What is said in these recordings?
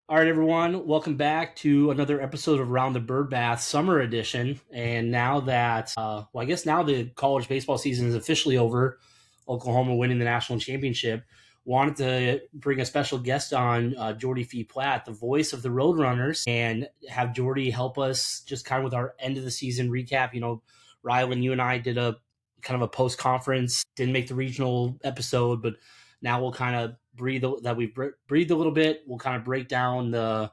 All right, everyone, welcome back to another episode of Round the Bird Bath Summer Edition. And now that, I guess now the college baseball season is officially over, Oklahoma winning the national championship, wanted to bring a special guest on, Jordy Fee-Platt, the voice of the Roadrunners, and have Jordy help us just kind of with our end of the season recap. Rylan, you and I did a kind of a post conference, didn't make the regional episode, but now we'll kind of we've breathed a little bit. We'll kind of break down the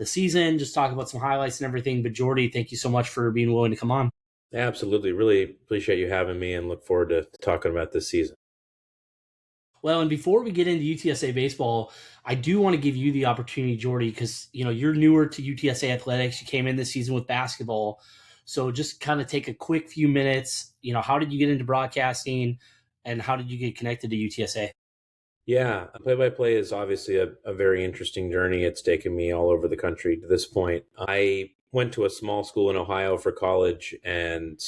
season, just talk about some highlights and everything. But Jordy, thank you so much for being willing to come on. Absolutely. Really appreciate you having me and look forward to talking about this season. Well, and before we get into UTSA baseball, I do want to give you the opportunity, Jordy, because you're newer to UTSA athletics. You came in this season with basketball, so just kind of take a quick few minutes. How did you get into broadcasting, and how did you get connected to UTSA? Yeah, play-by-play is obviously a very interesting journey. It's taken me all over the country to this point. I went to a small school in Ohio for college and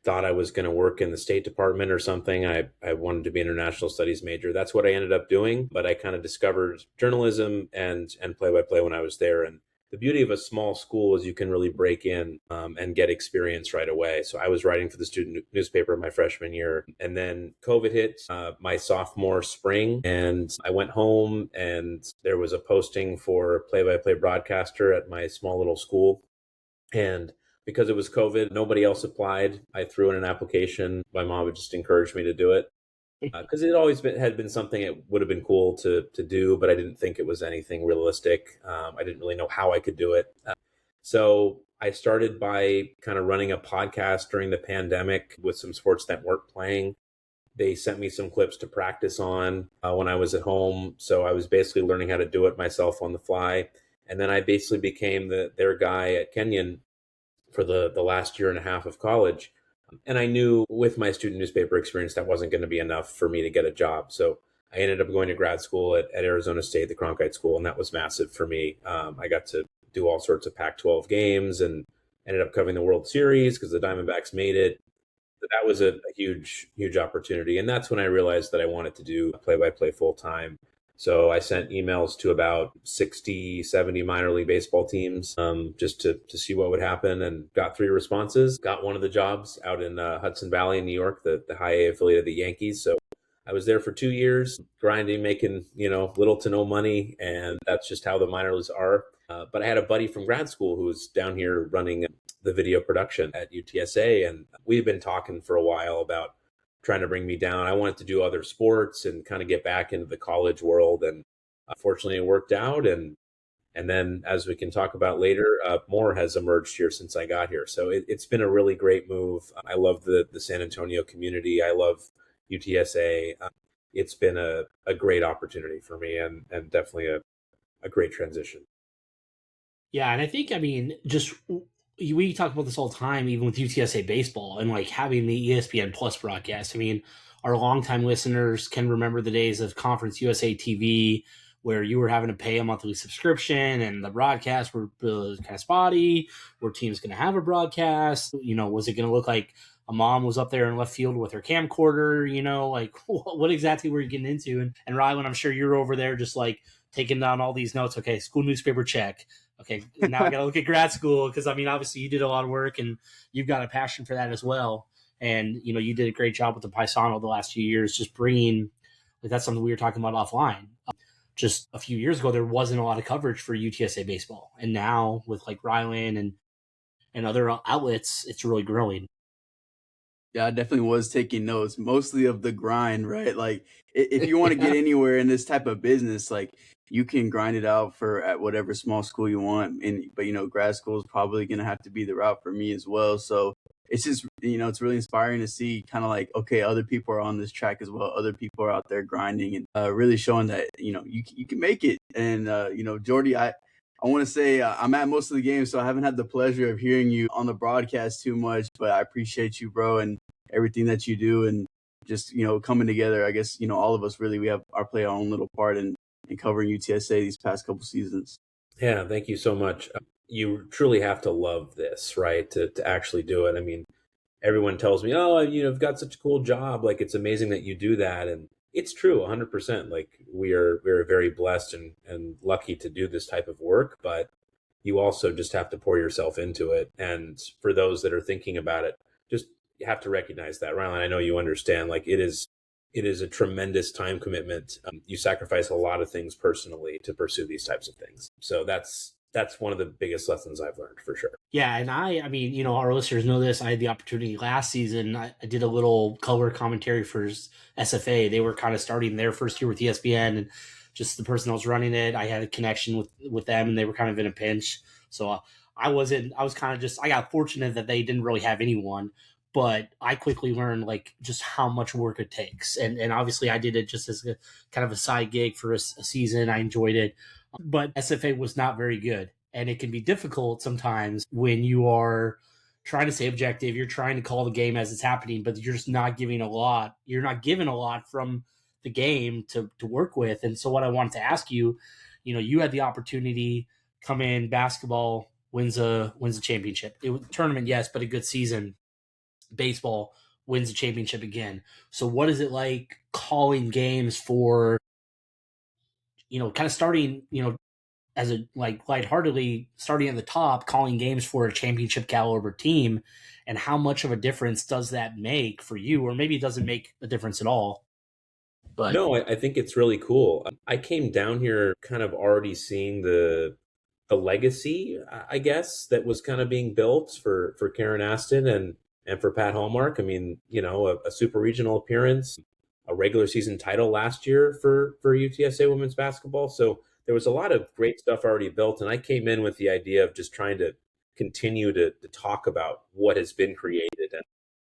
thought I was going to work in the State Department or something. I wanted to be an international studies major. That's what I ended up doing, but I kind of discovered journalism and play-by-play when I was there. And the beauty of a small school is you can really break in and get experience right away. So I was writing for the student newspaper my freshman year, and then COVID hit my sophomore spring, and I went home, and there was a posting for play-by-play broadcaster at my small little school. And because it was COVID, nobody else applied. I threw in an application. My mom had just encouraged me to do it because it always had been something it would have been cool to do, but I didn't think it was anything realistic. I didn't really know how I could do it. So I started by kind of running a podcast during the pandemic with some sports that weren't playing. They sent me some clips to practice on when I was at home. So I was basically learning how to do it myself on the fly. And then I basically became their guy at Kenyon for the last year and a half of college. And I knew with my student newspaper experience, that wasn't going to be enough for me to get a job. So I ended up going to grad school at Arizona State, the Cronkite School, and that was massive for me. I got to do all sorts of Pac-12 games and ended up covering the World Series because the Diamondbacks made it. But that was a huge, huge opportunity. And that's when I realized that I wanted to do play-by-play full-time. So I sent emails to about 60, 70 minor league baseball teams just to see what would happen, and got 3 responses. Got one of the jobs out in Hudson Valley in New York, the high A affiliate of the Yankees. So I was there for 2 years, grinding, making, little to no money. And that's just how the minor leagues are. But I had a buddy from grad school who was down here running the video production at UTSA. And we had been talking for a while about trying to bring me down. I wanted to do other sports and kind of get back into the college world. And fortunately it worked out. And then, as we can talk about later, more has emerged here since I got here. So it's been a really great move. I love the San Antonio community. I love UTSA. It's been a great opportunity for me, and definitely a great transition. Yeah, and I think, just we talk about this all the time, even with UTSA baseball and like having the ESPN Plus broadcast. Our longtime listeners can remember the days of Conference USA TV where you were having to pay a monthly subscription and the broadcasts were kind of spotty. Were teams going to have a broadcast? Was it going to look like a mom was up there in left field with her camcorder? Like what exactly were you getting into? And Rylan, I'm sure you're over there just like taking down all these notes. Okay, school newspaper check. Okay, now I got to look at grad school because, obviously you did a lot of work and you've got a passion for that as well. And, you did a great job with the Paisano the last few years, just bringing, like that's something we were talking about offline. Just a few years ago, there wasn't a lot of coverage for UTSA baseball. And now with like Rylan and other outlets, it's really growing. Yeah, I definitely was taking notes, mostly of the grind, right? Like if you want to get anywhere in this type of business, like you can grind it out at whatever small school you want. But grad school is probably going to have to be the route for me as well. So it's just, it's really inspiring to see kind of like, okay, other people are on this track as well. Other people are out there grinding and really showing that, you can make it. And, Jordy, I want to say I'm at most of the games, so I haven't had the pleasure of hearing you on the broadcast too much, but I appreciate you, bro, and everything that you do, and just, coming together. I guess, all of us really, we have play our own little part in covering UTSA these past couple seasons. Yeah, thank you so much. You truly have to love this, right? To actually do it. Everyone tells me, oh, you've got such a cool job. Like, it's amazing that you do that. And It's true, 100%. Like we're very blessed and lucky to do this type of work, but you also just have to pour yourself into it. And for those that are thinking about it, just you have to recognize that. Rylan, I know you understand. Like it is a tremendous time commitment. You sacrifice a lot of things personally to pursue these types of things. So that's one of the biggest lessons I've learned for sure. Yeah, and I mean, you know, our listeners know this. I had the opportunity last season. I did a little color commentary for SFA. They were kind of starting their first year with ESPN, and just the person that was running it, I had a connection with them, and they were kind of in a pinch. So I was kind of just, I got fortunate that they didn't really have anyone, but I quickly learned like just how much work it takes. And obviously I did it just as a kind of a side gig for a season. I enjoyed it, but SFA was not very good. And it can be difficult sometimes when you are trying to stay objective. You're trying to call the game as it's happening, but you're just not giving a lot. You're not given a lot from the game to work with. And so what I wanted to ask you, you know, you had the opportunity come in, basketball wins a championship. It was tournament, yes, but a good season. Baseball wins a championship again. So what is it like calling games for, you know, kind of starting, you know, as a like lightheartedly starting at the top, calling games for a championship caliber team, and how much of a difference does that make for you? Or maybe it doesn't make a difference at all. But No, I think it's really cool. I came down here kind of already seeing the legacy, I guess, that was kind of being built for Karen Aston and for Pat Hallmark. I mean, you know, a super regional appearance, a regular season title last year for UTSA women's basketball. So there was a lot of great stuff already built, and I came in with the idea of just trying to continue to talk about what has been created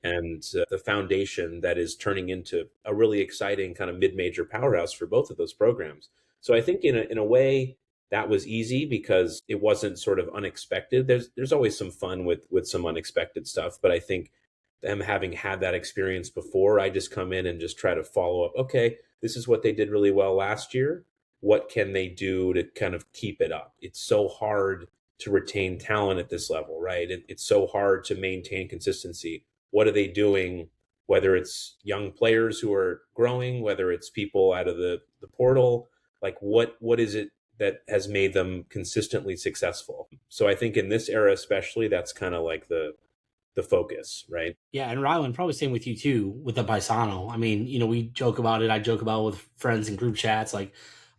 and the foundation that is turning into a really exciting kind of mid-major powerhouse for both of those programs. So I think in a way that was easy because it wasn't sort of unexpected. There's always some fun with some unexpected stuff, but I think them having had that experience before, I just come in and just try to follow up. Okay, this is what they did really well last year. What can they do to kind of keep it up? It's so hard to retain talent at this level, right? It's so hard to maintain consistency. What are they doing? Whether it's young players who are growing, whether it's people out of the portal, like what is it that has made them consistently successful? So I think in this era especially, that's kind of like the focus, right? yeah, and Rylan, probably same with you too, with the Paisano. I mean, you know, we joke about it. I joke about it with friends and group chats. Like,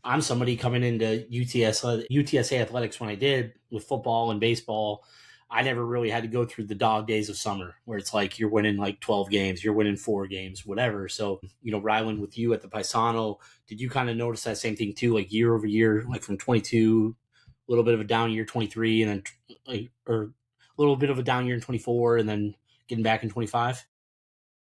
I'm somebody coming into UTSA athletics when I did with football and baseball. I never really had to go through the dog days of summer where it's like you're winning like 12 games, you're winning 4 games, whatever. So, you know, Rylan, with you at the Paisano, did you kind of notice that same thing too, like year over year, like from 22, a little bit of a down year, 23, and then or a little bit of a down year in 24, and then getting back in 25?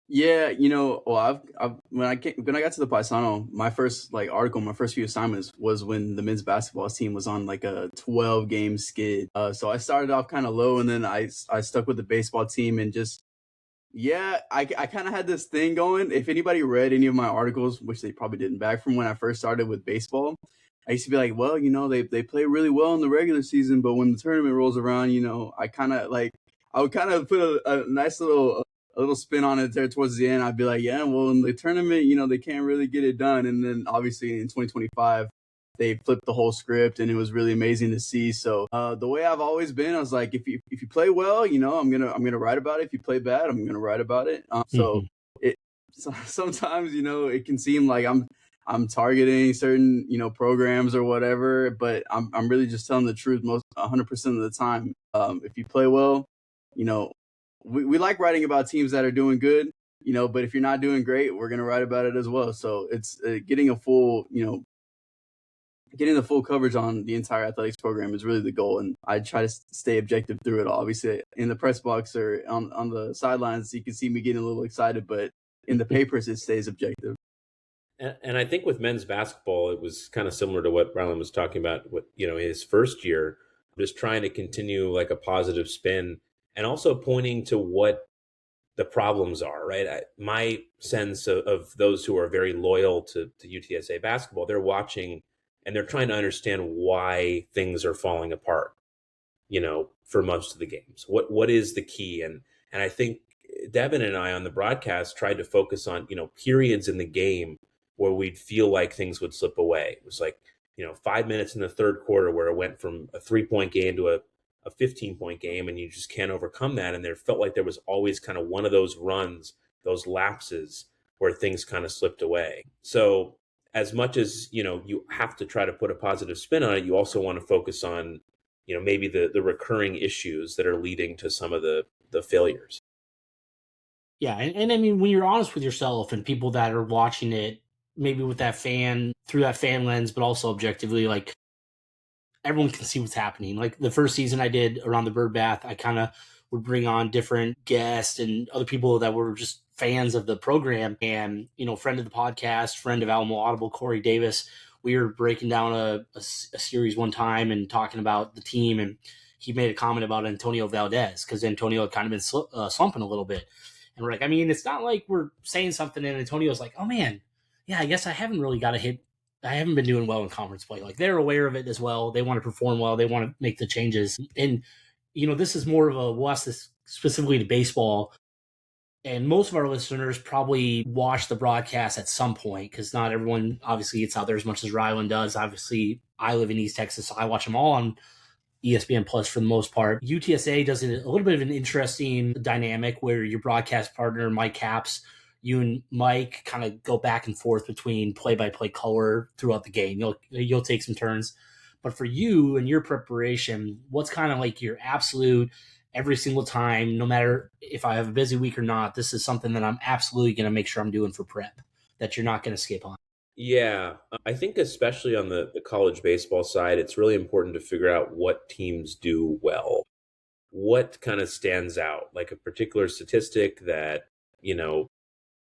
Yeah, you know, well, I've when I got to the Paisano, my first like article, my first few assignments was when the men's basketball team was on like a 12 game skid. So I started off kind of low, and then I stuck with the baseball team, and just yeah, I kind of had this thing going. If anybody read any of my articles, which they probably didn't, back from when I first started with baseball, I used to be like, well, you know, they play really well in the regular season, but when the tournament rolls around, you know, I would kind of put a nice little a little spin on it there towards the end. I'd be like, yeah, well, in the tournament, you know, they can't really get it done. And then obviously in 2025, they flipped the whole script, and it was really amazing to see. So the way I've always been, I was like, if you play well, you know, I'm gonna write about it. If you play bad, I'm gonna write about it. So it sometimes, you know, it can seem like I'm targeting certain, you know, programs or whatever, but I'm really just telling the truth most 100% of the time. If you play well, you know, we like writing about teams that are doing good, you know, but if you're not doing great, we're going to write about it as well. So it's getting a full, you know, getting the full coverage on the entire athletics program is really the goal. And I try to stay objective through it all. Obviously in the press box or on the sidelines, you can see me getting a little excited, but in the papers, it stays objective. And I think with men's basketball, it was kind of similar to what Rylan was talking about with, you know, his first year, just trying to continue like a positive spin and also pointing to what the problems are, right? My sense of those who are very loyal to UTSA basketball, they're watching and they're trying to understand why things are falling apart, you know, for most of the games. What is the key? And I think Devin and I on the broadcast tried to focus on, you know, periods in the game where we'd feel like things would slip away. It was like, 5 minutes in the third quarter where it went from a 3-point game to a 15-point game, and you just can't overcome that. And there felt like there was always kind of one of those runs, those lapses where things kind of slipped away. So as much as, you have to try to put a positive spin on it, you also want to focus on, maybe the recurring issues that are leading to some of the failures. Yeah. And I mean, when you're honest with yourself and people that are watching it, maybe with that through that fan lens, but also objectively, like, everyone can see what's happening. Like the first season I did around the bird bath, I kind of would bring on different guests and other people that were just fans of the program. And, friend of the podcast, friend of Alamo Audible, Corey Davis, we were breaking down a series one time and talking about the team. And he made a comment about Antonio Valdez because Antonio had kind of been slumping a little bit. And we're like, I mean, it's not like we're saying something and Antonio's like, oh man, yeah, I guess I haven't really got a hit. I haven't been doing well in conference play. Like, they're aware of it as well. They want to perform well. They want to make the changes. And, this is more of we'll ask this specifically to baseball. And most of our listeners probably watch the broadcast at some point because not everyone obviously gets out there as much as Ryland does. Obviously, I live in East Texas, so I watch them all on ESPN Plus for the most part. UTSA does a little bit of an interesting dynamic where your broadcast partner, Mike Capps, you and Mike kind of go back and forth between play-by-play color throughout the game. You'll take some turns. But for you and your preparation, what's kind of like your absolute every single time, no matter if I have a busy week or not, this is something that I'm absolutely going to make sure I'm doing for prep that you're not going to skip on? Yeah, I think especially on the college baseball side, it's really important to figure out what teams do well. What kind of stands out, like a particular statistic that,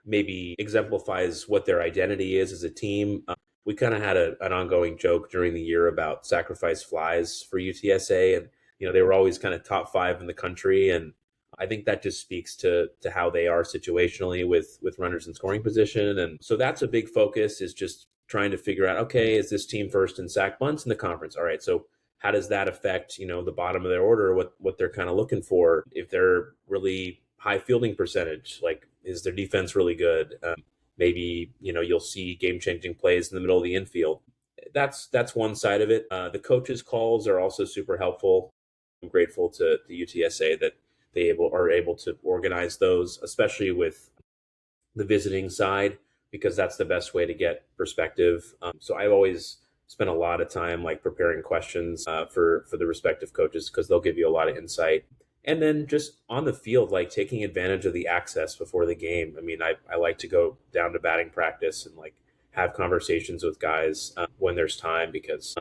maybe exemplifies what their identity is as a team. We kind of had an ongoing joke during the year about sacrifice flies for UTSA, and they were always kind of top 5 in the country, and I think that just speaks to how they are situationally with runners in scoring position. And so that's a big focus, is just trying to figure out, okay, is this team first in sack bunts in the conference? All right, so how does that affect the bottom of their order, what they're kind of looking for? If they're really high fielding percentage, like, is their defense really good? Maybe you'll see game-changing plays in the middle of the infield. That's one side of it. The coaches' calls are also super helpful. I'm grateful to the UTSA that they are able to organize those, especially with the visiting side, because that's the best way to get perspective. So I've always spent a lot of time like preparing questions for the respective coaches, because they'll give you a lot of insight. And then just on the field, like taking advantage of the access before the game. I mean, I like to go down to batting practice and like have conversations with guys when there's time, because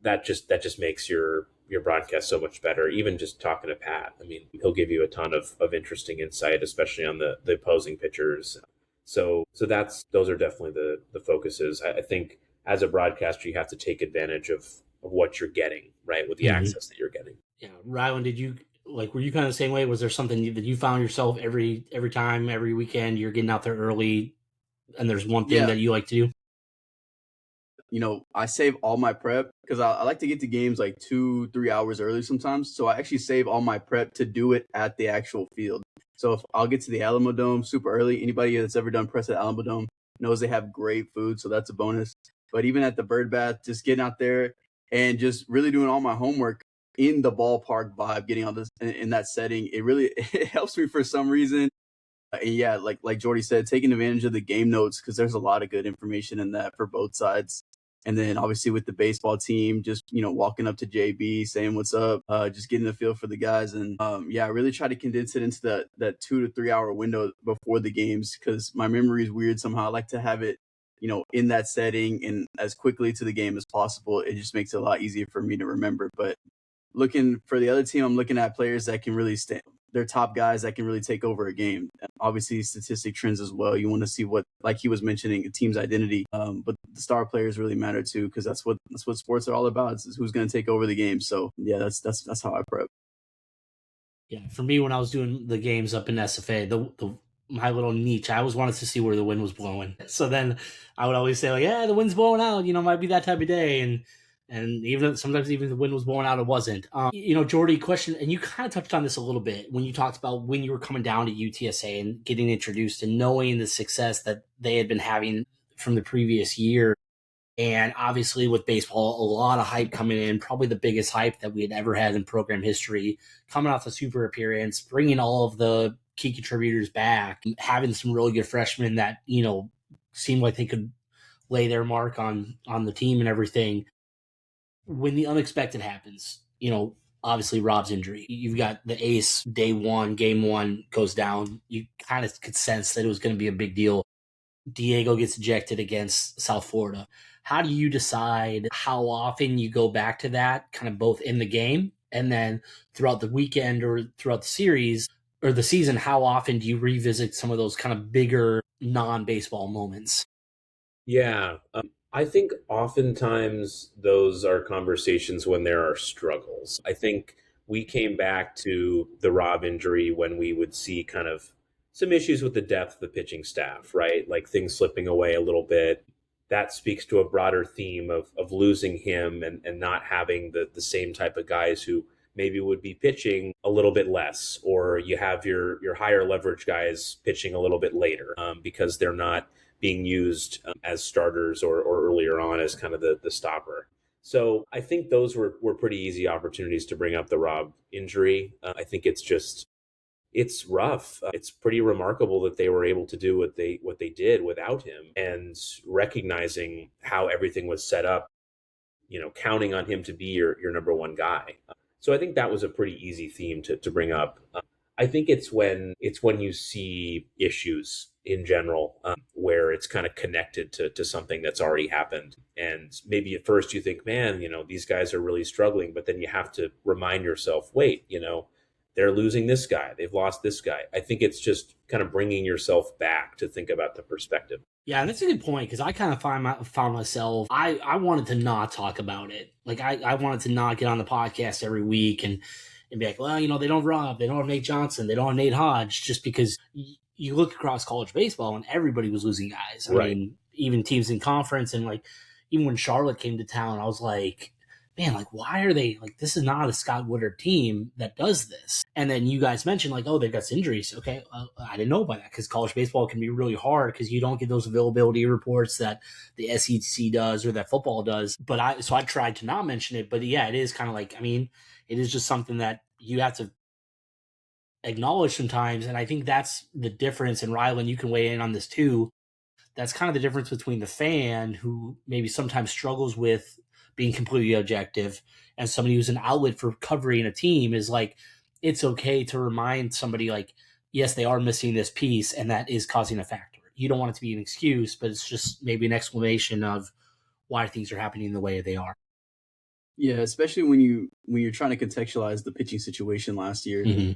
that just makes your broadcast so much better. Even just talking to Pat, I mean, he'll give you a ton of interesting insight, especially on the opposing pitchers. So those are definitely the focuses. I think as a broadcaster, you have to take advantage of what you're getting, right, with the access that you're getting. Yeah, Rylan, were you kind of the same way? Was there something that you found yourself every time, every weekend, you're getting out there early, and there's one thing that you like to do? I save all my prep because I like to get to games like 2-3 hours early sometimes. So I actually save all my prep to do it at the actual field. So if I'll get to the Alamo Dome super early, anybody that's ever done press at Alamo Dome knows they have great food. So that's a bonus. But even at the bird bath, just getting out there and just really doing all my homework in the ballpark vibe, getting all this in that setting, it helps me for some reason. And yeah, like Jordy said, taking advantage of the game notes, because there's a lot of good information in that for both sides. And then obviously with the baseball team, just, walking up to JB, saying what's up, just getting the feel for the guys. And I really try to condense it into that 2 to 3 hour window before the games, because my memory is weird somehow. I like to have it, in that setting and as quickly to the game as possible. It just makes it a lot easier for me to remember. But looking for the other team, I'm looking at players that can really stand. They're top guys that can really take over a game. Obviously, statistic trends as well. You want to see what, like he was mentioning, a team's identity. But the star players really matter too, because that's what sports are all about. Is who's going to take over the game. So yeah, that's how I prep. Yeah, for me, when I was doing the games up in SFA, my little niche, I always wanted to see where the wind was blowing. So then I would always say, like, yeah, the wind's blowing out. Might be that type of day, and even sometimes the wind was blowing out, it wasn't. Jordy, question, and you kind of touched on this a little bit when you talked about when you were coming down to UTSA and getting introduced and knowing the success that they had been having from the previous year. And obviously with baseball, a lot of hype coming in, probably the biggest hype that we had ever had in program history, coming off the super appearance, bringing all of the key contributors back, having some really good freshmen that, seemed like they could lay their mark on the team and everything. When the unexpected happens, obviously Rob's injury, you've got the ace day one, game one goes down. You kind of could sense that it was going to be a big deal. Diego gets ejected against South Florida. How do you decide how often you go back to that, kind of both in the game and then throughout the weekend or throughout the series or the season? How often do you revisit some of those kind of bigger non-baseball moments? Yeah. I think oftentimes those are conversations when there are struggles. I think we came back to the Rob injury when we would see kind of some issues with the depth of the pitching staff, right? Like things slipping away a little bit. That speaks to a broader theme of losing him and not having the same type of guys who maybe would be pitching a little bit less, or you have your higher leverage guys pitching a little bit later because they're not being used as starters or earlier on as kind of the stopper. So I think those were pretty easy opportunities to bring up the Rob injury. I think it's rough. It's pretty remarkable that they were able to do what they did without him, and recognizing how everything was set up, counting on him to be your number one guy. So I think that was a pretty easy theme to bring up. I think it's when you see issues in general where it's kind of connected to something that's already happened. And maybe at first you think, man, these guys are really struggling, but then you have to remind yourself, wait, they're losing this guy, they've lost this guy. I think it's just kind of bringing yourself back to think about the perspective. Yeah, that's a good point, because I kind of found myself, I wanted to not talk about it. Like I wanted to not get on the podcast every week and be like, well, they don't Rob, they don't have Nate Johnson, they don't have Nate Hodge, just because you look across college baseball and everybody was losing guys. I mean, even teams in conference, and like even when Charlotte came to town, I was like, man, like why are they like, this is not a Scott Woodard team that does this. And then you guys mentioned like, oh, they've got injuries. Okay, I didn't know about that, because college baseball can be really hard because you don't get those availability reports that the SEC does or that football does. But I tried to not mention it, but yeah, it is kind of like, I mean, it is just something that you have to acknowledge sometimes. And I think that's the difference. And Rylan, you can weigh in on this too. That's kind of the difference between the fan, who maybe sometimes struggles with being completely objective, and somebody who's an outlet for covering a team. Is like, it's okay to remind somebody like, yes, they are missing this piece and that is causing a factor. You don't want it to be an excuse, but it's just maybe an explanation of why things are happening the way they are. Yeah, especially when you're trying to contextualize the pitching situation last year,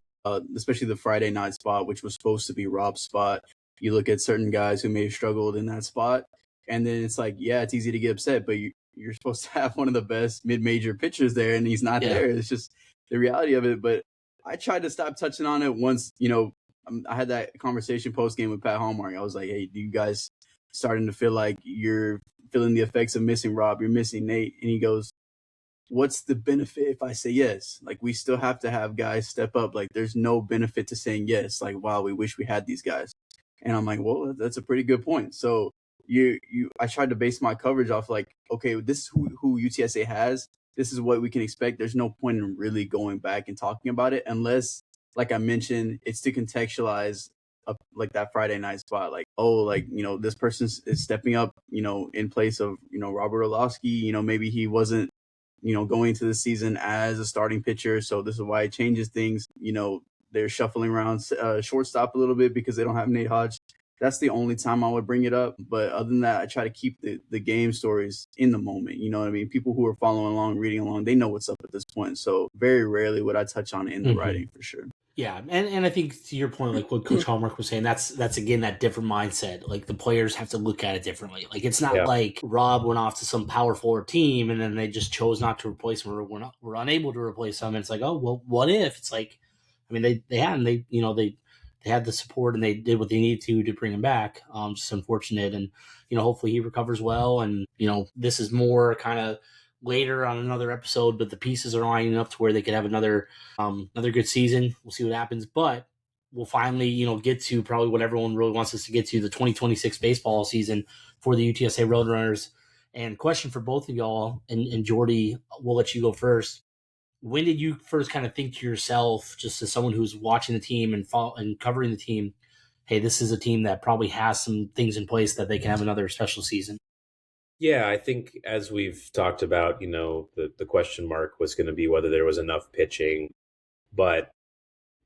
especially the Friday night spot, which was supposed to be Rob's spot. You look at certain guys who may have struggled in that spot, and then it's like, yeah, it's easy to get upset, but you're supposed to have one of the best mid-major pitchers there, and he's not there. It's just the reality of it. But I tried to stop touching on it once, I had that conversation post-game with Pat Hallmark. I was like, hey, do you guys starting to feel like you're feeling the effects of missing Rob, you're missing Nate? And he goes, what's the benefit if I say yes? Like, we still have to have guys step up. Like, there's no benefit to saying yes. Like, wow, we wish we had these guys. And I'm like, well, that's a pretty good point. So I tried to base my coverage off like, okay, this is who UTSA has. This is what we can expect. There's no point in really going back and talking about it unless, like I mentioned, it's to contextualize like that Friday night spot. Like, oh, like, this person is stepping up, in place of, Robert Orlovsky. Maybe he wasn't, going to the season as a starting pitcher. So this is why it changes things. They're shuffling around shortstop a little bit because they don't have Nate Hodge. That's the only time I would bring it up. But other than that, I try to keep the game stories in the moment. You know what I mean? People who are following along, reading along, they know what's up at this point. So very rarely would I touch on it in the writing, for sure. Yeah, and I think to your point, like what Coach Hallmark was saying, that's again that different mindset. Like the players have to look at it differently. Like it's not like Rob went off to some power forward team and then they just chose not to replace him, or we're unable to replace him. And it's like, oh well, what if? It's like, I mean, they had the support and they did what they needed to bring him back. Just unfortunate, and hopefully he recovers well. And this is more kind of later on another episode, but the pieces are lining up to where they could have another good season. We'll see what happens. But we'll finally, get to probably what everyone really wants us to get to, the 2026 baseball season for the UTSA Roadrunners. And question for both of y'all, and Jordy, we'll let you go first. When did you first kind of think to yourself, just as someone who's watching the team and covering the team, hey, this is a team that probably has some things in place that they can have another special season? Yeah, I think as we've talked about, the question mark was going to be whether there was enough pitching, but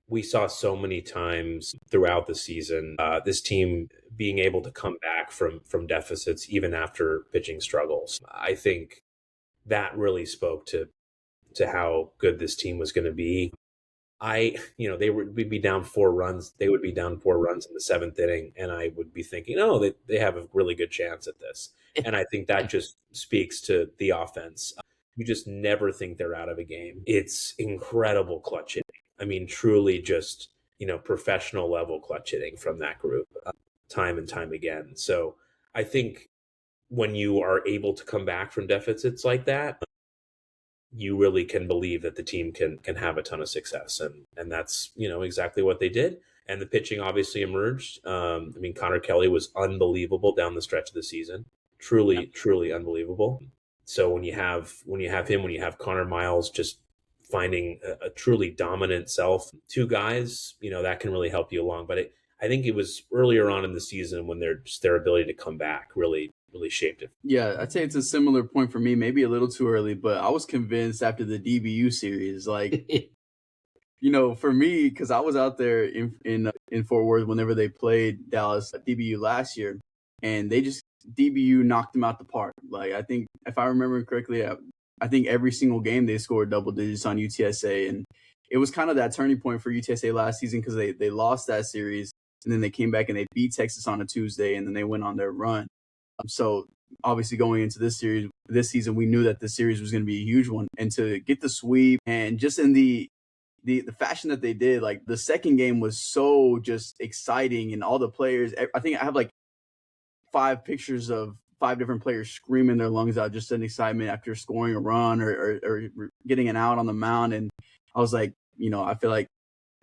we saw so many times throughout the season this team being able to come back from deficits even after pitching struggles. I think that really spoke to how good this team was going to be. We'd be down 4 runs. They would be down 4 runs in the 7th inning, and I would be thinking, oh, they have a really good chance at this. And I think that just speaks to the offense. You just never think they're out of a game. It's incredible clutch hitting. I mean, truly just, professional level clutch hitting from that group time and time again. So I think when you are able to come back from deficits like that, you really can believe that the team can have a ton of success. And that's, exactly what they did. And the pitching obviously emerged. Connor Kelly was unbelievable down the stretch of the season. Truly unbelievable. So when you have him, when you have Connor Miles just finding a truly dominant self, two guys, that can really help you along. But I think it was earlier on in the season when their ability to come back really shaped it. Yeah, I'd say it's a similar point for me, maybe a little too early, but I was convinced after the DBU series, like, for me, because I was out there in Fort Worth whenever they played Dallas at DBU last year, and DBU knocked them out the park. Like, I think, if I remember correctly, I think every single game they scored double digits on UTSA, and it was kind of that turning point for UTSA last season because they lost that series, and then they came back and they beat Texas on a Tuesday, and then they went on their run. So obviously going into this season, we knew that the series was going to be a huge one, and to get the sweep and just in the fashion that they did, like the second game was so just exciting, and all the players, I think I have like 5 pictures of 5 different players screaming their lungs out just in excitement after scoring a run or getting an out on the mound. And I was like, I feel like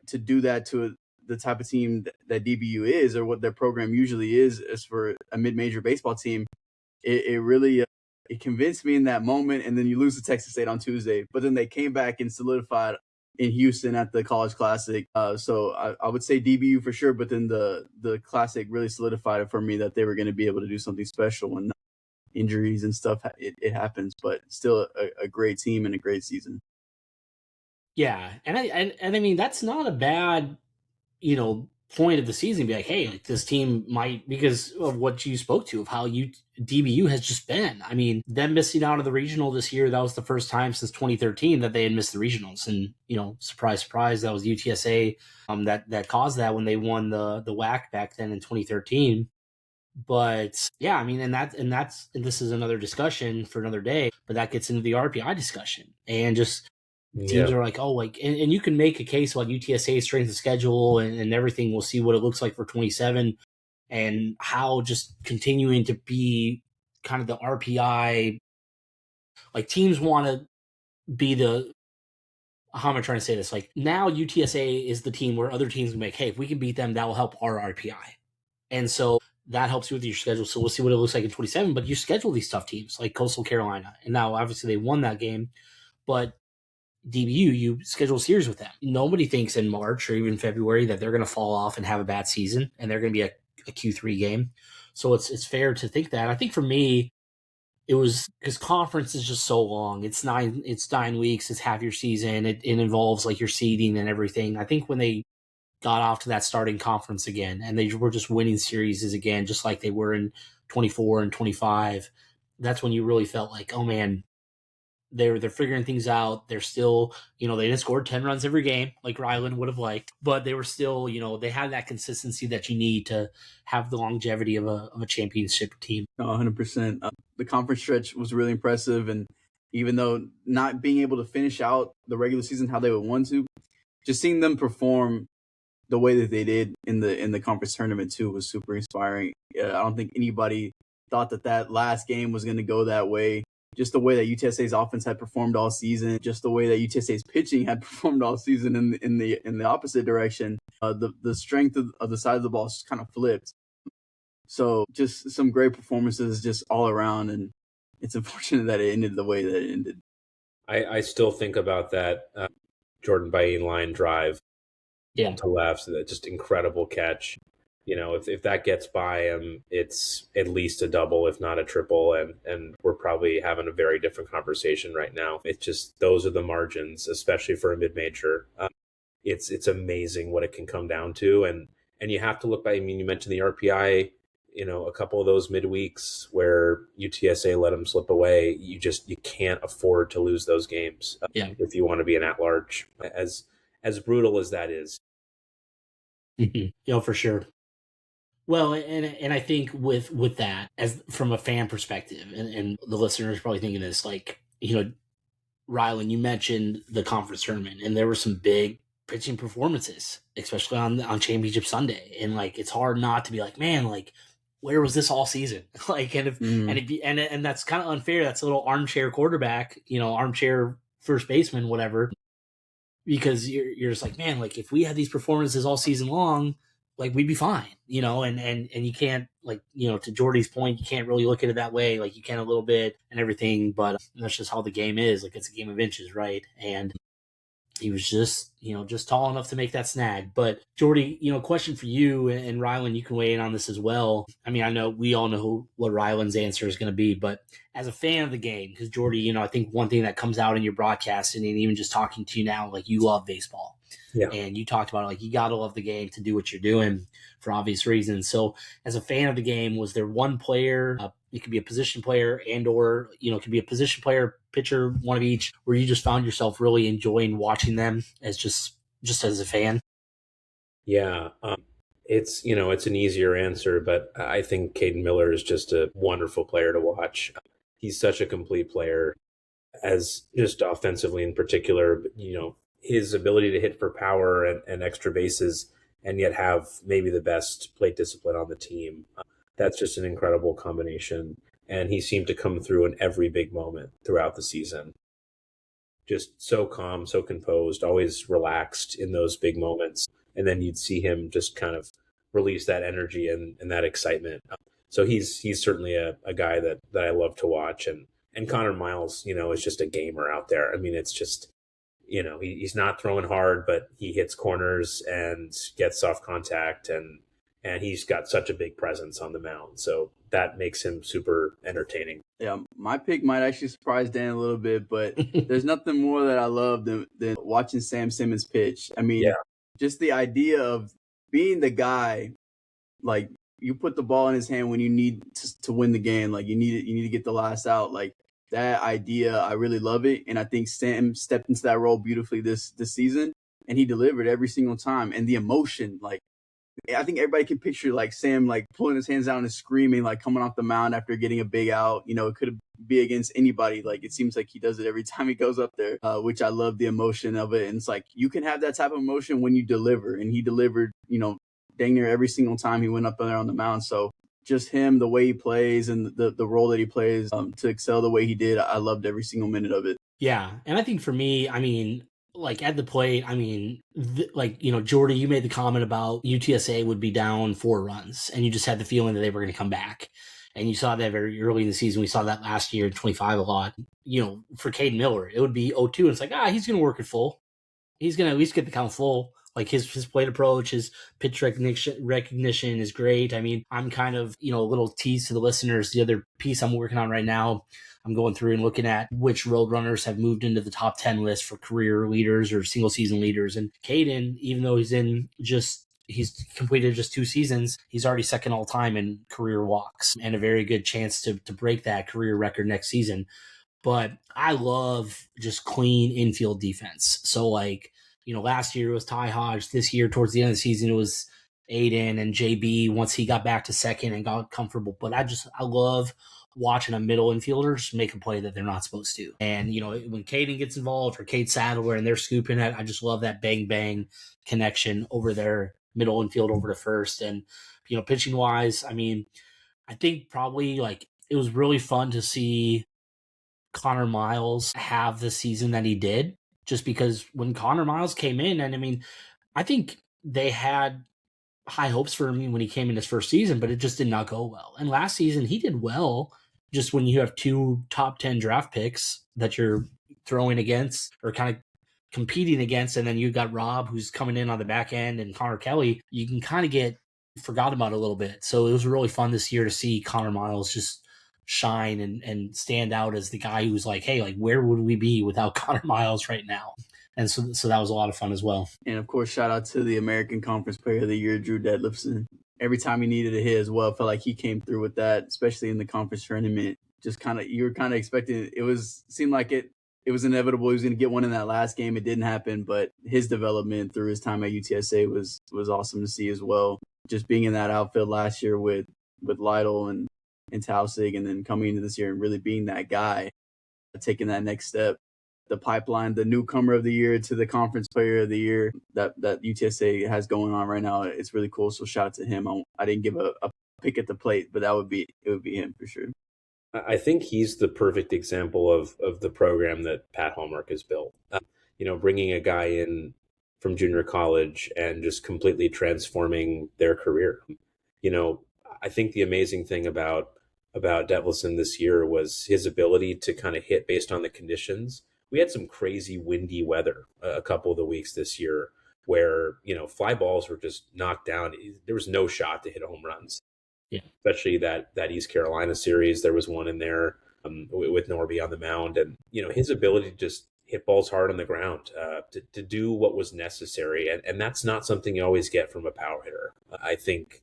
to do that to the type of team that DBU is, or what their program usually is as for a mid-major baseball team, it really it convinced me in that moment. And then you lose to Texas State on Tuesday, but then they came back and solidified in Houston at the College Classic. So I would say DBU for sure, but then the Classic really solidified it for me that they were going to be able to do something special when injuries and stuff, it happens, but still a great team and a great season. Yeah, and I mean that's not a bad, point of the season. Be like, hey, like, this team might, because of what you spoke to of how DBU has just been. I mean, them missing out of the regional this year, that was the first time since 2013 that they had missed the regionals, and surprise, surprise, that was UTSA that caused that when they won the WAC back then in 2013. But yeah, I mean, and this is another discussion for another day, but that gets into the RPI discussion, and just teams are like, oh, like, and you can make a case about UTSA strength of schedule and everything. We'll see what it looks like for 27 and how just continuing to be kind of the RPI, like teams want to be how am I trying to say this? Like now UTSA is the team where other teams can make, hey, if we can beat them, that will help our RPI. And so that helps you with your schedule. So we'll see what it looks like in 27, but you schedule these tough teams like Coastal Carolina. And now obviously they won that game, but DBU, you schedule a series with them. Nobody thinks in March or even February that they're going to fall off and have a bad season and they're going to be a Q3 game. So it's fair to think that. I think for me, it was because conference is just so long. It's 9 weeks. It's half your season. It involves like your seeding and everything. I think when they got off to that starting conference again and they were just winning series again, just like they were in 24 and 25, that's when you really felt like, oh man, they're figuring things out. They're still, they didn't score 10 runs every game like Ryland would have liked, but they were still, they had that consistency that you need to have the longevity of a championship team. 100%. The conference stretch was really impressive, and even though not being able to finish out the regular season how they would want to, just seeing them perform the way that they did in the conference tournament too was super inspiring. I don't think anybody thought that last game was going to go that way. just the way that UTSA's offense had performed all season, just the way that UTSA's pitching had performed all season in the opposite direction, the strength of the side of the ball just kind of flipped. So just some great performances just all around, and it's unfortunate that it ended the way that it ended. I still think about that Jordan Bain line drive to left, that just incredible catch. If that gets by him, it's at least a double, if not a triple, and we're probably having a very different conversation right now. It's just, those are the margins, especially for a mid-major. It's amazing what it can come down to, and you have to look by. I mean, you mentioned the RPI. A couple of those midweeks where UTSA let them slip away, you can't afford to lose those games if you want to be an at-large, as brutal as that is. Mm-hmm. For sure. Well, and I think with that, as from a fan perspective, and the listeners probably thinking this, like, Rylan, you mentioned the conference tournament, and there were some big pitching performances, especially on Championship Sunday, and like it's hard not to be like, man, like, where was this all season? Like, and that's kind of unfair. That's a little armchair quarterback, armchair first baseman, whatever. Because you're just like, man, like if we had these performances all season long, like we'd be fine, and you can't, like, to Jordy's point, you can't really look at it that way. Like you can a little bit and everything, but that's just how the game is. Like it's a game of inches, right? And he was just tall enough to make that snag. But Jordy, question for you, and Rylan, you can weigh in on this as well. I mean, I know we all know what Rylan's answer is going to be, but as a fan of the game, because Jordy, I think one thing that comes out in your broadcasting and even just talking to you now, like you love baseball. Yeah. And you talked about, like, you got to love the game to do what you're doing for obvious reasons. So as a fan of the game, was there one player, it could be a position player or it could be a position player, pitcher, one of each, where you just found yourself really enjoying watching them as just as a fan? Yeah. It's an easier answer, but I think Caden Miller is just a wonderful player to watch. He's such a complete player, as just offensively in particular, but, his ability to hit for power and extra bases, and yet have maybe the best plate discipline on the team. That's just an incredible combination. And he seemed to come through in every big moment throughout the season. Just so calm, so composed, always relaxed in those big moments. And then you'd see him just kind of release that energy and that excitement. So he's certainly a guy that I love to watch. And Connor Miles, is just a gamer out there. I mean, it's just, he's not throwing hard, but he hits corners and gets soft contact, and he's got such a big presence on the mound. So that makes him super entertaining. Yeah, my pick might actually surprise Dan a little bit, but there's nothing more that I love than watching Sam Simmons pitch. I mean, just the idea of being the guy, like, you put the ball in his hand when you need to win the game. Like, you need to get the last out. Like, that idea, I really love it. And I think Sam stepped into that role beautifully this season, and he delivered every single time. And the emotion, like, I think everybody can picture, like, Sam, like, pulling his hands down and screaming, like, coming off the mound after getting a big out. It could be against anybody. Like, it seems like he does it every time he goes up there, which I love the emotion of it. And it's like, you can have that type of emotion when you deliver. And he delivered, dang near every single time he went up there on the mound. So just him, the way he plays and the role that he plays, to excel the way he did, I loved every single minute of it. Yeah. And I think for me, I mean, like, at the plate, I mean, Jordy, you made the comment about UTSA would be down 4 runs, and you just had the feeling that they were going to come back. And you saw that very early in the season. We saw that last year in 25 a lot. For Caden Miller, it would be 0-2, and it's like, he's going to work it full. He's going to at least get the count full. Like, his plate approach, his pitch recognition is great. I mean, I'm kind of, a little tease to the listeners. The other piece I'm working on right now, I'm going through and looking at which Roadrunners have moved into the top 10 list for career leaders or single season leaders. And Caden, even though he's completed just 2 seasons, he's already second all time in career walks, and a very good chance to break that career record next season. But I love just clean infield defense. So, like, last year it was Ty Hodge. This year, towards the end of the season, it was Aiden and JB once he got back to second and got comfortable. But I love watching a middle infielder just make a play that they're not supposed to. And, when Caden gets involved, or Cade Sadler, and they're scooping it, I just love that bang connection over their middle infield over to first. And, pitching wise, I mean, I think probably, like, it was really fun to see Connor Miles have the season that he did, just because when Connor Miles came in, and I mean, I think they had high hopes for him when he came in his first season, but it just did not go well. And last season he did well, just when you have 2 top 10 draft picks that you're throwing against or kind of competing against, and then you got Rob who's coming in on the back end and Connor Kelly, you can kind of get forgot about a little bit. So it was really fun this year to see Connor Miles just shine and stand out as the guy who's like, hey, like, where would we be without Connor Miles right now? And so that was a lot of fun as well. And of course, shout out to the American Conference Player of the Year, Drew Deadlifson. Every time he needed a hit as well, felt like he came through with that, especially in the conference tournament. Just you were kind of expecting seemed like it was inevitable. He was going to get one in that last game. It didn't happen, but his development through his time at UTSA was awesome to see as well. Just being in that outfield last year with Lytle and Tausig, and then coming into this year and really being that guy, taking that next step. The pipeline, the newcomer of the year to the conference player of the year that UTSA has going on right now, it's really cool. So shout out to him. I didn't give a pick at the plate, but it would be him for sure. I think he's the perfect example of the program that Pat Hallmark has built. Bringing a guy in from junior college and just completely transforming their career. I think the amazing thing about Detlefsen this year was his ability to kind of hit based on the conditions. We had some crazy windy weather a couple of the weeks this year where, fly balls were just knocked down. There was no shot to hit home runs. Yeah. Especially that East Carolina series. There was one in there with Norby on the mound. And, his ability to just hit balls hard on the ground, to do what was necessary. And that's not something you always get from a power hitter. I think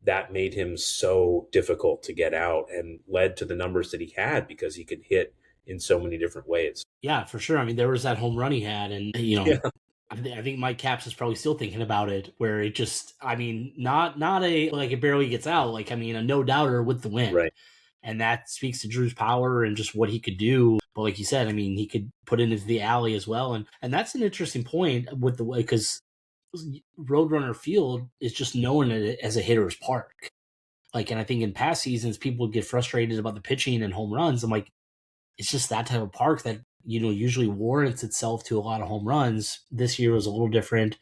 that made him so difficult to get out and led to the numbers that he had because he could hit in so many different ways. Yeah, for sure. I mean, there was that home run he had, and Yeah. I think Mike Capps is probably still thinking about it, where it just, I mean, not a like it barely gets out, like, I mean, a no doubter with the win, Right. And that speaks to Drew's power and just what he could do. But like you said, I mean, he could put it into the alley as well, and that's an interesting point with the way, because Roadrunner Field is just known as a hitter's park. Like, and I think in past seasons people would get frustrated about the pitching and home runs. I'm like, it's just that type of park that, usually warrants itself to a lot of home runs. This year was a little different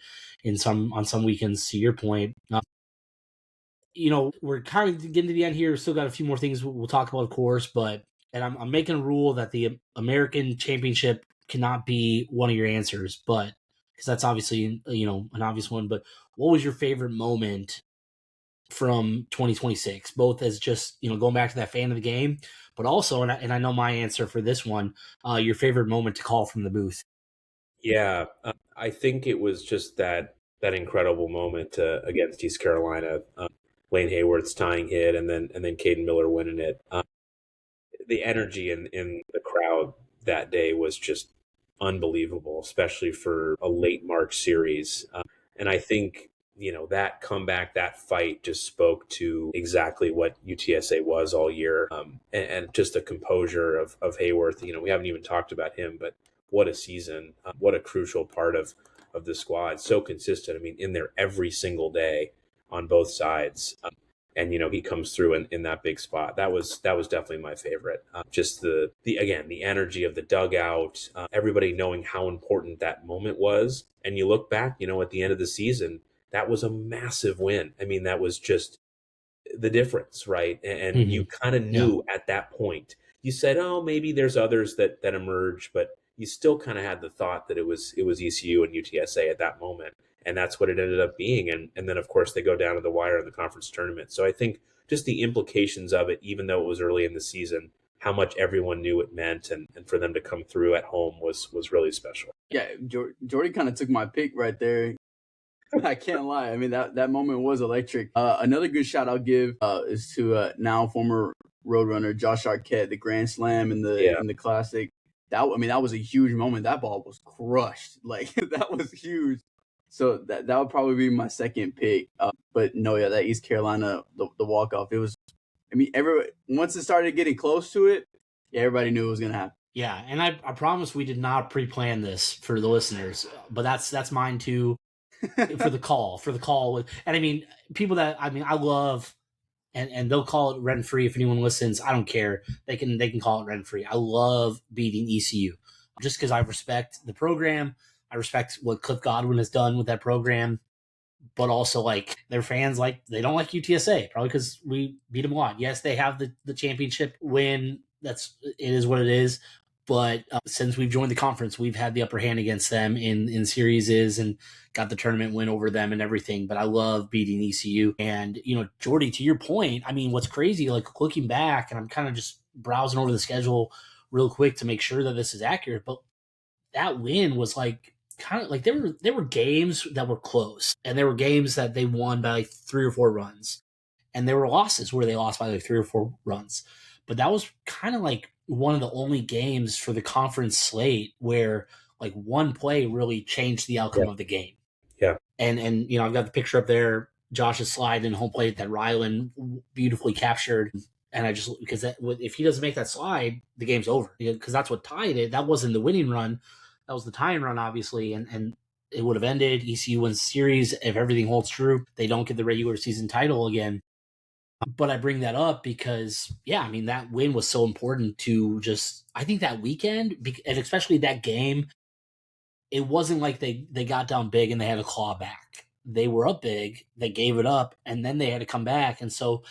on some weekends, to your point. We're kind of getting to the end here. Still got a few more things we'll talk about, of course, and I'm making a rule that the American Championship cannot be one of your answers, but because that's obviously, an obvious one. But what was your favorite moment from 2026, both as just, going back to that fan of the game, but also, and I know my answer for this one, your favorite moment to call from the booth? Yeah, I think it was just that incredible moment against East Carolina, Lane Hayworth's tying hit, and then Caden Miller winning it. The energy in the crowd that day was just unbelievable, especially for a late March series. And I think, that comeback, that fight just spoke to exactly what UTSA was all year. And just the composure of Hayworth. We haven't even talked about him, but what a season, what a crucial part of the squad. So consistent. I mean, in there every single day on both sides. And, he comes through in that big spot. That was definitely my favorite. Just the energy of the dugout, everybody knowing how important that moment was. And you look back, at the end of the season, that was a massive win. I mean, that was just the difference, right? And Mm-hmm. You kind of knew at that point. You said, oh, maybe there's others that emerge, but you still kind of had the thought that it was ECU and UTSA at that moment. And that's what it ended up being. And then, of course, they go down to the wire in the conference tournament. So I think just the implications of it, even though it was early in the season, how much everyone knew it meant, and for them to come through at home was really special. Yeah, Jordy kind of took my pick right there. I can't lie. I mean, that moment was electric. Another good shout I'll give is to now former Roadrunner Josh Arquette, the grand slam in the Classic. That was a huge moment. That ball was crushed. Like, that was huge. So that would probably be my second pick. But no, that East Carolina, the walk-off, it was, I mean, once it started getting close to it, everybody knew it was going to happen. Yeah, and I promise we did not pre-plan this for the listeners, but that's mine too. for the call. And I mean, I love and they'll call it rent free. If anyone listens, I don't care. They can call it rent free. I love beating ECU just because I respect the program. I respect what Cliff Godwin has done with that program, but also like their fans, like they don't like UTSA probably because we beat them a lot. Yes, they have the championship win. It is what it is. But since we've joined the conference, we've had the upper hand against them in series and got the tournament win over them and everything. But I love beating ECU. And, Jordy, to your point, I mean, what's crazy, like looking back, and I'm kind of just browsing over the schedule real quick to make sure that this is accurate. But that win was like kind of like there were games that were close, and there were games that they won by like 3 or 4 runs. And there were losses where they lost by like 3 or 4 runs. But that was kind of like one of the only games for the conference slate where like one play really changed the outcome of the game. Yeah. And I've got the picture up there, Josh's slide in home plate that Ryland beautifully captured. And because if he doesn't make that slide, the game's over, because that's what tied it. That wasn't the winning run. That was the tying run, obviously. And it would have ended. ECU wins the series. If everything holds true, they don't get the regular season title again. But I bring that up because, that win was so important to I think that weekend, and especially that game, it wasn't like they got down big and they had to claw back. They were up big, they gave it up, and then they had to come back. And so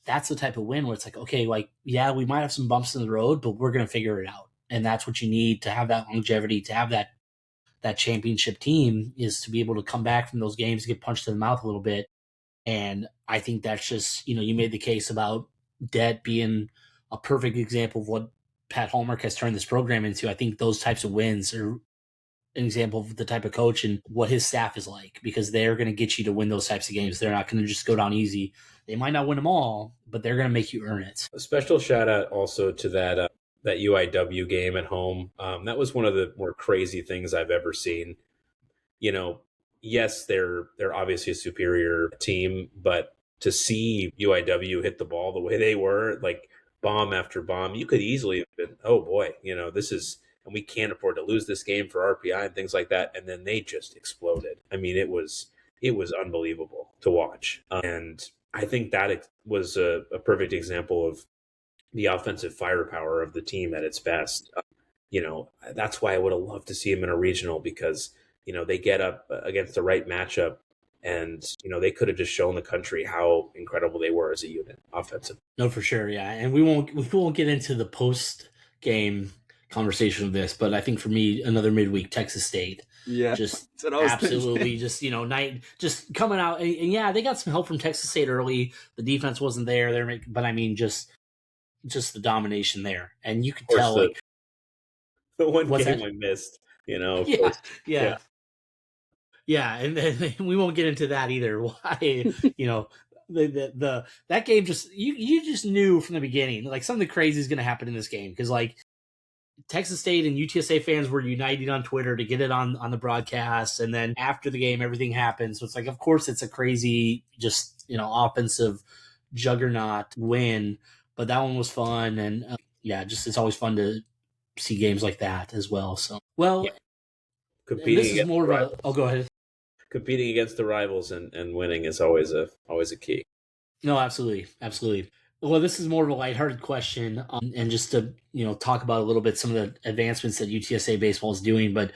that's the type of win where it's like, okay, like, yeah, we might have some bumps in the road, but we're going to figure it out. And that's what you need to have that longevity, to have that championship team, is to be able to come back from those games, get punched in the mouth a little bit. And I think that's just, you made the case about debt being a perfect example of what Pat Hallmark has turned this program into. I think those types of wins are an example of the type of coach and what his staff is like, because they're going to get you to win those types of games. They're not going to just go down easy. They might not win them all, but they're going to make you earn it. A special shout out also to that UIW game at home. That was one of the more crazy things I've ever seen. Yes, they're obviously a superior team, but to see UIW hit the ball the way they were, like bomb after bomb, you could easily have been, oh boy, this is, and we can't afford to lose this game for RPI and things like that. And then they just exploded. I mean, it was unbelievable to watch. And I think that was a perfect example of the offensive firepower of the team at its best. That's why I would have loved to see him in a regional, because they get up against the right matchup, and they could have just shown the country how incredible they were as a unit offensive. No, for sure, yeah. And we won't get into the post game conversation of this, but I think for me, another midweek Texas State, just absolutely just night just coming out, and yeah, they got some help from Texas State early. The defense wasn't there, but I mean just the domination there, and you could tell the one game I missed. Yeah, and then we won't get into that either. Why, that game just you just knew from the beginning, like something crazy is going to happen in this game, because like Texas State and UTSA fans were uniting on Twitter to get it on the broadcast, and then after the game, everything happened. So it's like, of course, it's a crazy, just offensive juggernaut win, but that one was fun, and it's always fun to see games like that as well. So competing, this is more of a. Oh, go ahead. Competing against the rivals and winning is always a key. No, absolutely. Well, this is more of a lighthearted question, and just to talk about a little bit some of the advancements that UTSA baseball is doing. But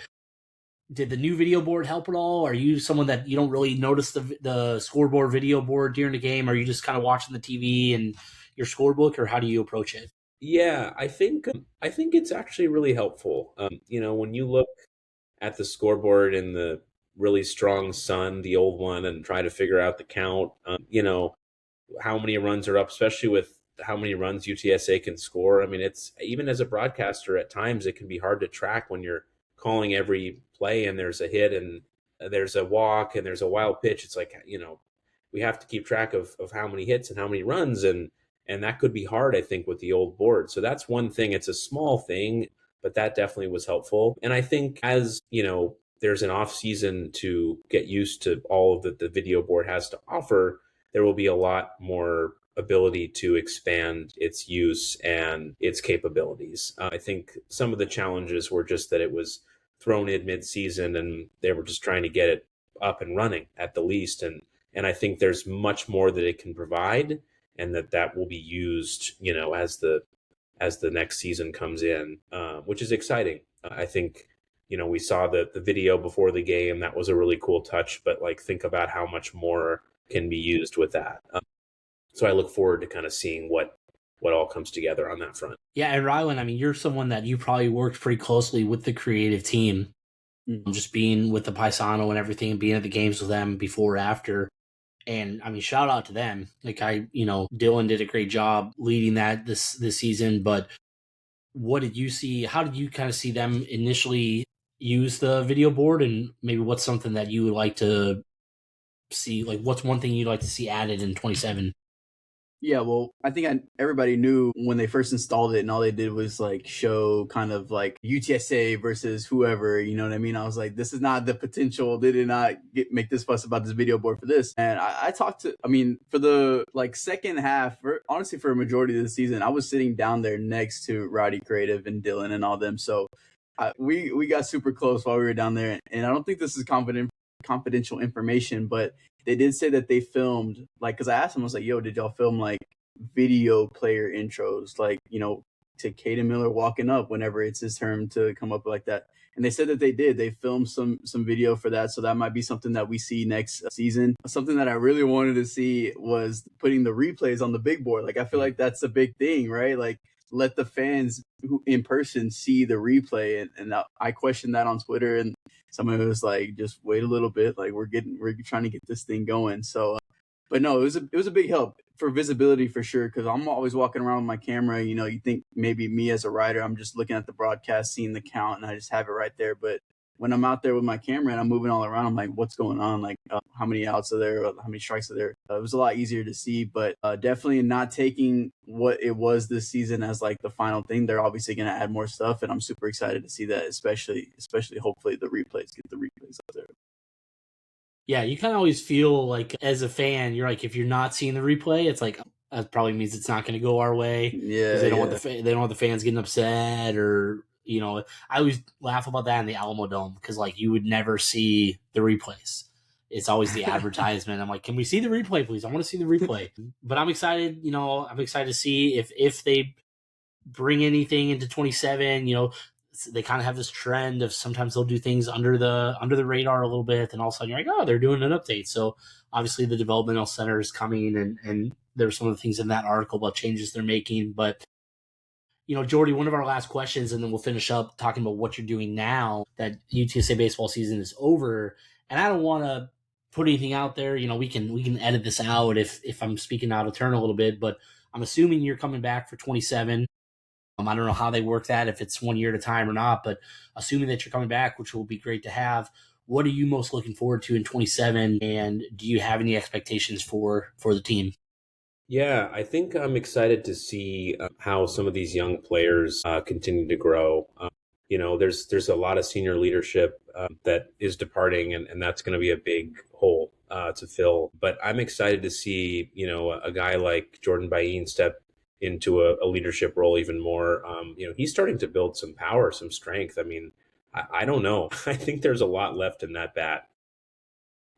did the new video board help at all? Are you someone that you don't really notice the scoreboard video board during the game? Are you just kind of watching the TV and your scorebook, or how do you approach it? Yeah, I think it's actually really helpful. When you look at the scoreboard in the really strong sun, the old one, and try to figure out the count, how many runs are up, especially with how many runs UTSA can score. I mean, it's, even as a broadcaster, at times it can be hard to track when you're calling every play and there's a hit and there's a walk and there's a wild pitch. It's like, we have to keep track of how many hits and how many runs, and that could be hard, I think, with the old board. So that's one thing. It's a small thing, but that definitely was helpful. And I think as, there's an off season to get used to all of that the video board has to offer, there will be a lot more ability to expand its use and its capabilities. I think some of the challenges were just that it was thrown in mid-season and they were just trying to get it up and running at the least. And I think there's much more that it can provide. and that will be used, as the next season comes in, which is exciting. I think, we saw the video before the game. That was a really cool touch, but like, think about how much more can be used with that. So I look forward to kind of seeing what all comes together on that front. Yeah, and Rylan, I mean, you're someone that you probably worked pretty closely with the creative team, just being with the Paisano and everything, and being at the games with them before or after. And I mean, shout out to them. Like Dylan did a great job leading that this season. But what did you see? How did you kind of see them initially use the video board, and maybe what's something that you would like to see? Like, what's one thing you'd like to see added in 27? Yeah, well, I think everybody knew when they first installed it, and all they did was like show kind of like UTSA versus whoever, you know what I mean? I was like, this is not the potential. They did not make this fuss about this video board for this. And I talked to, for the like second half, honestly, for a majority of the season, I was sitting down there next to Rowdy Creative and Dylan and all them. So we got super close while we were down there. And I don't think this is confidential information, but they did say that they filmed, like, because I asked them, I was like, yo, did y'all film like video player intros, like, to Caden Miller walking up whenever it's his turn to come up like that? And they said that they did. They filmed some video for that. So that might be something that we see next season. Something that I really wanted to see was putting the replays on the big board. Like, I feel like that's a big thing, right? Like, let the fans who in person see the replay. And I questioned that on Twitter, and somebody was like, just wait a little bit. Like, we're trying to get this thing going. So, but no, it was a big help for visibility for sure. Cause I'm always walking around with my camera. You think maybe me as a writer, I'm just looking at the broadcast, seeing the count, and I just have it right there. But when I'm out there with my camera and I'm moving all around, I'm like, what's going on? Like, how many outs are there? How many strikes are there? It was a lot easier to see, but definitely not taking what it was this season as like the final thing. They're obviously going to add more stuff, and I'm super excited to see that, especially hopefully the replays, get the replays up there. Yeah, you kind of always feel like as a fan, you're like, if you're not seeing the replay, it's like, that probably means it's not going to go our way. Yeah, because they don't want the fans getting upset, or I always laugh about that in the Alamo Dome, because like you would never see the replays. It's always the advertisement. I'm like, can we see the replay, please? I want to see the replay. But I'm excited. I'm excited to see if they bring anything into 27. They kind of have this trend of sometimes they'll do things under the radar a little bit, and all of a sudden you're like, oh, they're doing an update. So obviously the developmental center is coming, and there's some of the things in that article about changes they're making. But Jordy, one of our last questions, and then we'll finish up talking about what you're doing now that UTSA baseball season is over. And I don't want to put anything out there. We can edit this out if I'm speaking out of turn a little bit, but I'm assuming you're coming back for 27. I don't know how they work that, if it's 1 year at a time or not, but assuming that you're coming back, which will be great to have, what are you most looking forward to in 27? And do you have any expectations for the team? Yeah, I think I'm excited to see how some of these young players continue to grow. There's a lot of senior leadership that is departing, and that's going to be a big hole to fill. But I'm excited to see, a guy like Jordan Bain step into a leadership role even more. He's starting to build some power, some strength. I mean, I don't know. I think there's a lot left in that bat.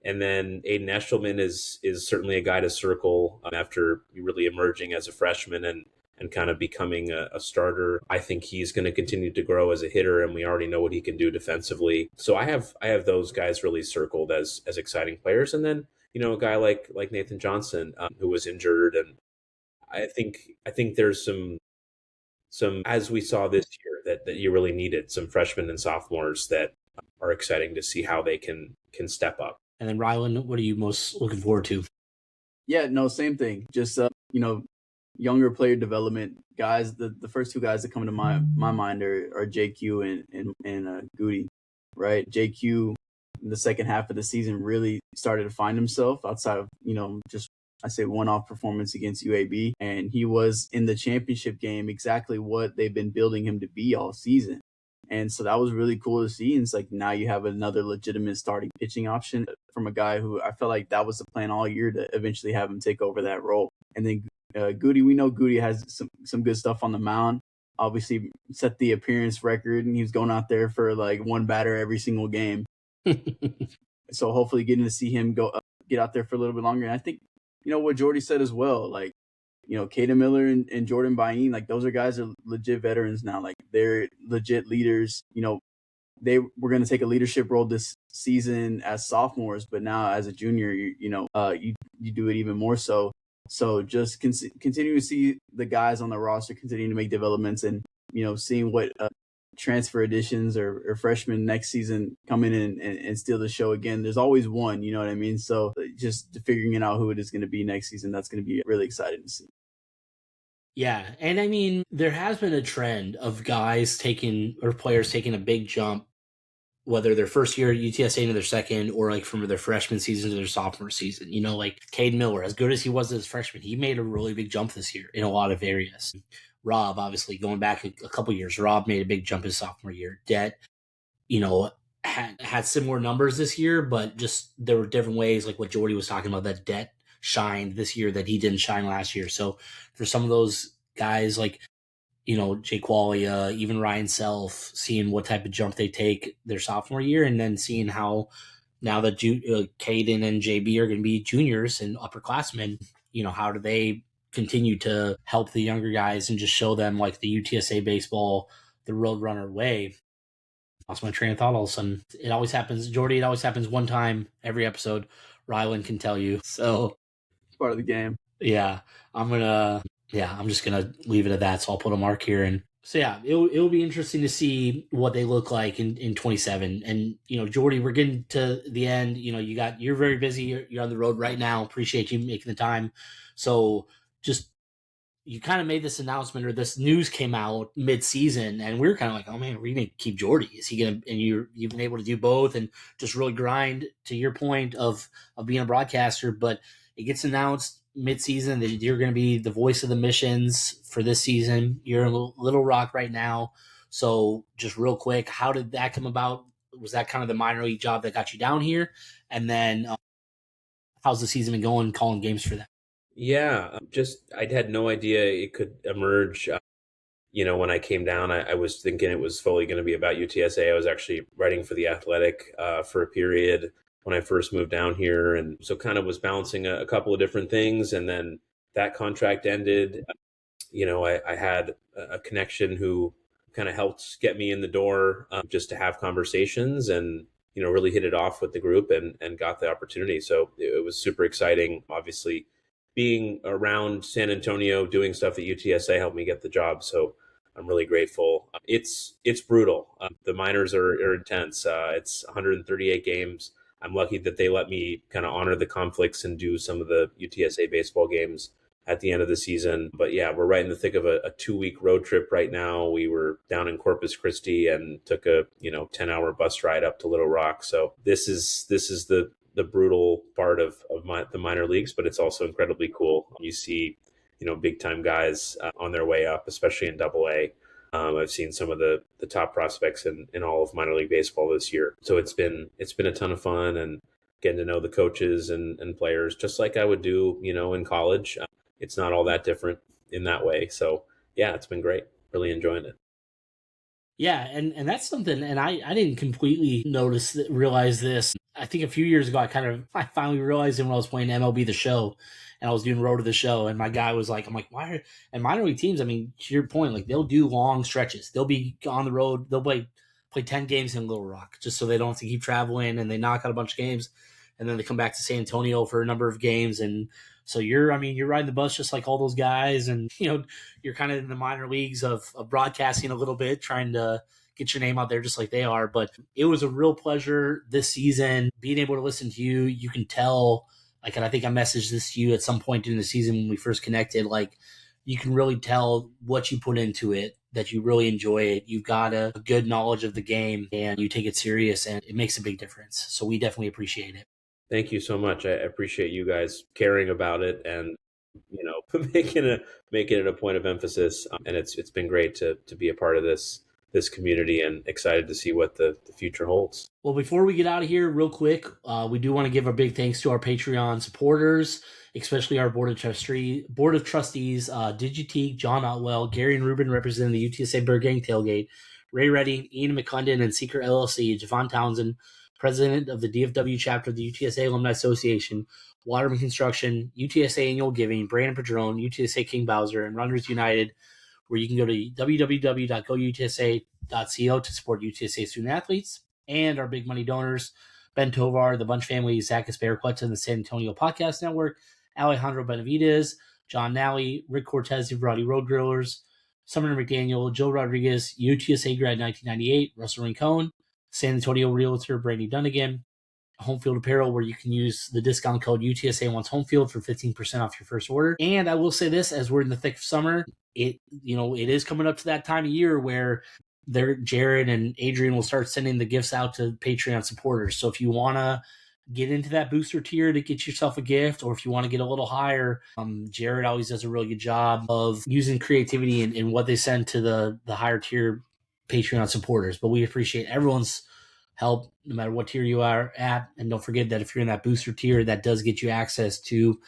And then Aiden Eshelman is certainly a guy to circle after really emerging as a freshman and kind of becoming a starter. I think he's going to continue to grow as a hitter, and we already know what he can do defensively. So I have those guys really circled as exciting players. And then, a guy like Nathan Johnson, who was injured, and I think there's some as we saw this year that you really needed some freshmen and sophomores that are exciting to see how they can step up. And then Rylan, what are you most looking forward to? Yeah, no, same thing. Just younger player development guys. The first two guys that come to my mind are JQ and Goody, right? JQ in the second half of the season really started to find himself outside of just, I say, one-off performance against UAB, and he was in the championship game exactly what they've been building him to be all season. And so that was really cool to see. And it's like, now you have another legitimate starting pitching option from a guy who I felt like that was the plan all year, to eventually have him take over that role. And then Goody, we know Goody has some good stuff on the mound. Obviously set the appearance record, and he was going out there for like one batter every single game. So hopefully getting to see him get out there for a little bit longer. And I think, what Jordy said as well, like, Caden Miller and Jordan Bain, like those are guys that are legit veterans now. Like they're legit leaders. They were going to take a leadership role this season as sophomores, but now as a junior, you do it even more so. So just continue to see the guys on the roster continuing to make developments and, seeing what transfer additions or freshmen next season come in and steal the show again. There's always one, you know what I mean? So just figuring out who it is going to be next season, that's going to be really exciting to see. Yeah, and I mean, there has been a trend of guys players taking a big jump, whether their first year at UTSA into their second, or like from their freshman season to their sophomore season. Like Caden Miller, as good as he was as a freshman, he made a really big jump this year in a lot of areas. Rob, obviously, going back a couple years, Rob made a big jump his sophomore year. Det, had similar numbers this year, but just there were different ways, like what Jordy was talking about, that Det shined this year that he didn't shine last year. So for some of those guys, like Jake Qualia, even Ryan Self, seeing what type of jump they take their sophomore year, and then seeing how now that Caden and JB are going to be juniors and upperclassmen, how do they continue to help the younger guys and just show them like the UTSA baseball, the Roadrunner way. Lost my train of thought all of a sudden. It always happens, Jordy. It always happens one time every episode. Rylan can tell you. So it's part of the game. Yeah, I'm just gonna leave it at that. So I'll put a mark here, and so yeah, it'll be interesting to see what they look like in 27. And Jordy, we're getting to the end. You're very busy. You're on the road right now. Appreciate you making the time. So just, you kind of made this announcement, or this news came out mid-season, and we were kind of like, oh man, we're going to keep Jordy. Is he going to, and you've been able to do both and just really grind, to your point of being a broadcaster, but it gets announced mid-season that you're going to be the voice of the missions for this season. You're in Little Rock right now. So just real quick, how did that come about? Was that kind of the minor league job that got you down here? And then how's the season been going, calling games for that? Yeah, I had no idea it could emerge. When I came down, I was thinking it was fully going to be about UTSA. I was actually writing for The Athletic for a period when I first moved down here. And so kind of was balancing a couple of different things. And then that contract ended. I had a connection who kind of helped get me in the door just to have conversations and, really hit it off with the group and got the opportunity. So it was super exciting. Obviously, being around San Antonio, doing stuff at UTSA helped me get the job. So I'm really grateful. It's brutal. The minors are intense. It's 138 games. I'm lucky that they let me kind of honor the conflicts and do some of the UTSA baseball games at the end of the season. But yeah, we're right in the thick of a 2-week road trip right now. We were down in Corpus Christi and took a 10-hour bus ride up to Little Rock. So this is the brutal part of the minor leagues, but it's also incredibly cool. You see, big time guys on their way up, especially in AA. I've seen some of the top prospects in all of minor league baseball this year. So it's been a ton of fun, and getting to know the coaches and players just like I would do, in college. It's not all that different in that way. So yeah, it's been great. Really enjoying it. Yeah, and that's something, and I didn't completely realize this. I think a few years ago, I finally realized it when I was playing MLB The Show, and I was doing Road to the Show, and my guy was like, I'm like, why? And minor league teams, I mean, to your point, like they'll do long stretches. They'll be on the road. They'll play 10 games in Little Rock just so they don't have to keep traveling, and they knock out a bunch of games, and then they come back to San Antonio for a number of games. And so you're riding the bus just like all those guys, and you're kind of in the minor leagues of broadcasting a little bit, trying to get your name out there just like they are. But it was a real pleasure this season being able to listen to you. You can tell, like, and I think I messaged this to you at some point during the season when we first connected, like you can really tell what you put into it, that you really enjoy it. You've got a good knowledge of the game and you take it serious, and it makes a big difference. So we definitely appreciate it. Thank you so much. I appreciate you guys caring about it and making it a point of emphasis. And it's been great to be a part of this community, and excited to see what the future holds. Well, before we get out of here, real quick, we do want to give a big thanks to our Patreon supporters, especially our board of trustees, Digi Teague, John Otwell, Gary and Ruben representing the UTSA Bird Gang Tailgate, Ray Reddy, Ian McClendon, and Seeker LLC, Javon Townsend, president of the DFW chapter of the UTSA Alumni Association, Waterman Construction, UTSA Annual Giving, Brandon Padron, UTSA King Bowser, and Runners United, where you can go to www.goutsa.co to support UTSA student athletes, and our big money donors, Ben Tovar, the Bunch family, Zach Asperqueta, and the San Antonio Podcast Network, Alejandro Benavides, John Nally, Rick Cortez, the Variety Road Grillers, Sumner McDaniel, Joe Rodriguez, UTSA grad 1998, Russell Rincon, San Antonio Realtor, Brandy Dunnigan, Home Field Apparel, where you can use the discount code UTSA Wants Home Field for 15% off your first order. And I will say this, as we're in the thick of summer, it is coming up to that time of year where Jared and Adrian will start sending the gifts out to Patreon supporters. So if you want to get into that booster tier to get yourself a gift, or if you want to get a little higher, Jared always does a really good job of using creativity in what they send to the higher tier Patreon supporters. But we appreciate everyone's help, no matter what tier you are at. And don't forget that if you're in that booster tier, that does get you access to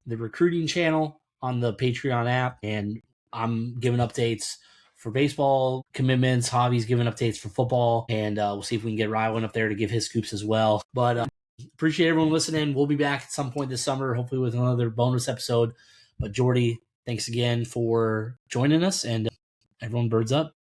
the recruiting channel on the Patreon app. And I'm giving updates for baseball commitments. Javi's giving updates for football. And we'll see if we can get Rylan up there to give his scoops as well. But appreciate everyone listening. We'll be back at some point this summer, hopefully with another bonus episode. But Jordy, thanks again for joining us, and everyone, birds up.